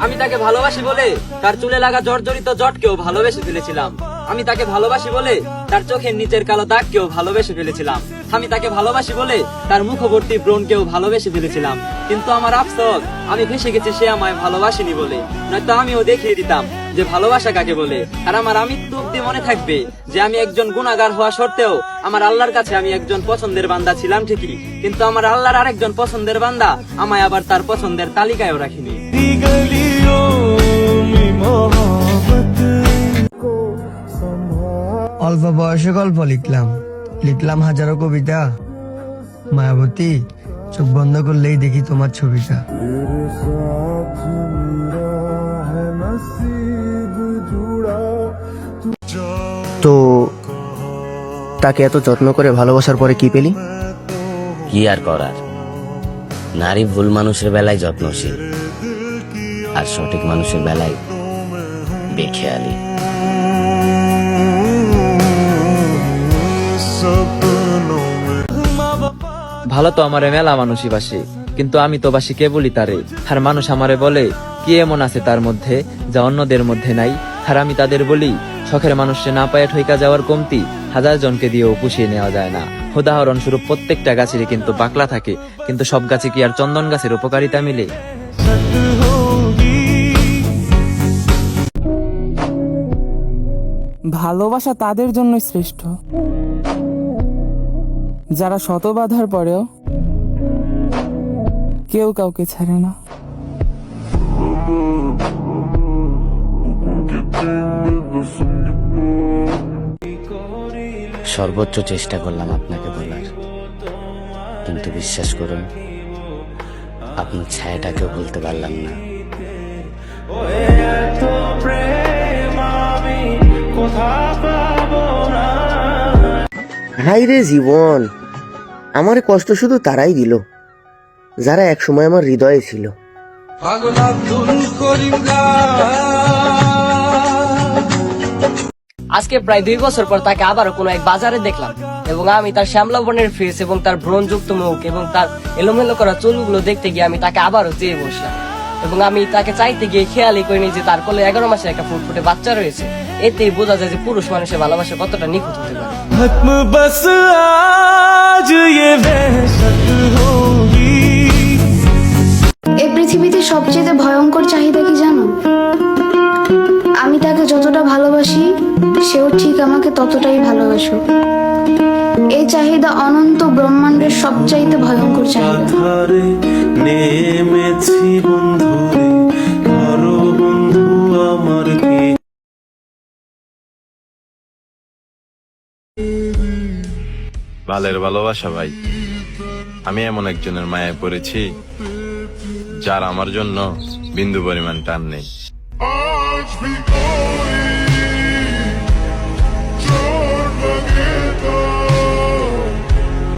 আমি তাকে ভালোবাসি বলে তার চুলে লাগা জর্জরিত জটকেও ভালোবেসে ফেলেছিলাম। আমি তাকে ভালোবাসি বলে তার চোখের নিচের কালো দাগকেও ভালোবেসে ফেলেছিলাম। আমি তাকে ভালোবাসি বলে তার মুখভর্তি ব্রণকেও ভালোবেসে ফেলেছিলাম। কিন্তু আমার আফসোস, আমি ফেসে গেছি সে আমায় ভালোবাসেনি বলে। নয়তো আমিও দেখিয়ে দিতাম যে ভালোবাসা কাকে বলে। আর আমার আমৃত্যু অব্দি মনে থাকবে যে আমি একজন গুনাহগার হওয়া সত্ত্বেও আমার আল্লাহর কাছে আমি একজন পছন্দের বান্দা ছিলাম ঠিকই, কিন্তু আমার আল্লাহর আরেকজন পছন্দের বান্দা আমায় আবার তার পছন্দের তালিকায়ও রাখিনি। অল্প বয়সে গল্প লিখলাম হাজারো কবিতা। মায়াবতী, চোখ বন্ধ করলেই দেখি তোমার ছবিটা। তো তাকে এত যত্ন করে ভালোবাসার পরে কি পেলি? কি আর করার, নারী ভুল মানুষের বেলায় যত্নশীল আর সঠিক মানুষের বেলায় বেখেয়ালি। ভালো তো আমারে মেলা মানুষই বাসে, কিন্তু আমি তো বাসি কেবলই তারে। আর মানুষ আমারে বলে কি এমন আছে তার মধ্যে যা অন্যদের মধ্যে নাই। আর আমি তাদের বলি, শখের মানুষে না পায়ে ঠইকা যাওয়ার কমতি 1000 জনকে দিয়েও পুষিয়ে নেওয়া যায় না। উদাহরণস্বরূপ প্রত্যেকটা গাছেরই কিন্তু বাকলা থাকে, কিন্তু সব গাছে কি আর চন্দন গাছের উপকারিতা মিলে? ভালোবাসা তাদের জন্য শ্রেষ্ঠ যারা শত বাধার পরেও কেউ কাউকে ছাড়ে না। সর্বোচ্চ চেষ্টা করলাম আপনাকে বলার, কিন্তু বিশ্বাস করুন আপনার ছায়াটাকেও ভুলতে পারলাম না। হাই রে জীবন, আমার কষ্ট শুধু তারাই দিল যারা একসময় আমার হৃদয়ে ছিল। আজকে প্রায় 2 বছর পর তাকে আবারও কোনো এক বাজারে দেখলাম, এবং আমি তার শ্যামলা বর্ণের ফেস এবং তার ব্রণযুক্ত মুখ এবং তার এলোমেলো করা চুলগুলো দেখতে গিয়ে আমি তাকে আবারও চেয়ে বসলাম। এবং আমি তাকে চাইতে গিয়ে খেয়ালই করিনি যে তার কোলে 11 মাসের একটা ফুটফুটে বাচ্চা রয়েছে। এতেই বোঝা যায় যে পুরুষ মানুষের ভালোবাসা কতটা নিখুঁত হতে পারে। এই পৃথিবীতে সবচেয়ে ভয়ঙ্কর চাহিদা কি জানো? আমি তাকে যতটা ভালোবাসি সেও ঠিক আমাকে ততটাই ভালোবাসো। এই চাহিদা অনন্ত ব্রহ্মাণ্ডের সবচাইতে ভয়ঙ্কর চাহিদা। বালের ভালোবাসা ভাই, আমি এমন একজনের মায়ায় পড়েছি যার আমার জন্য বিন্দু পরিমাণ টান নেই।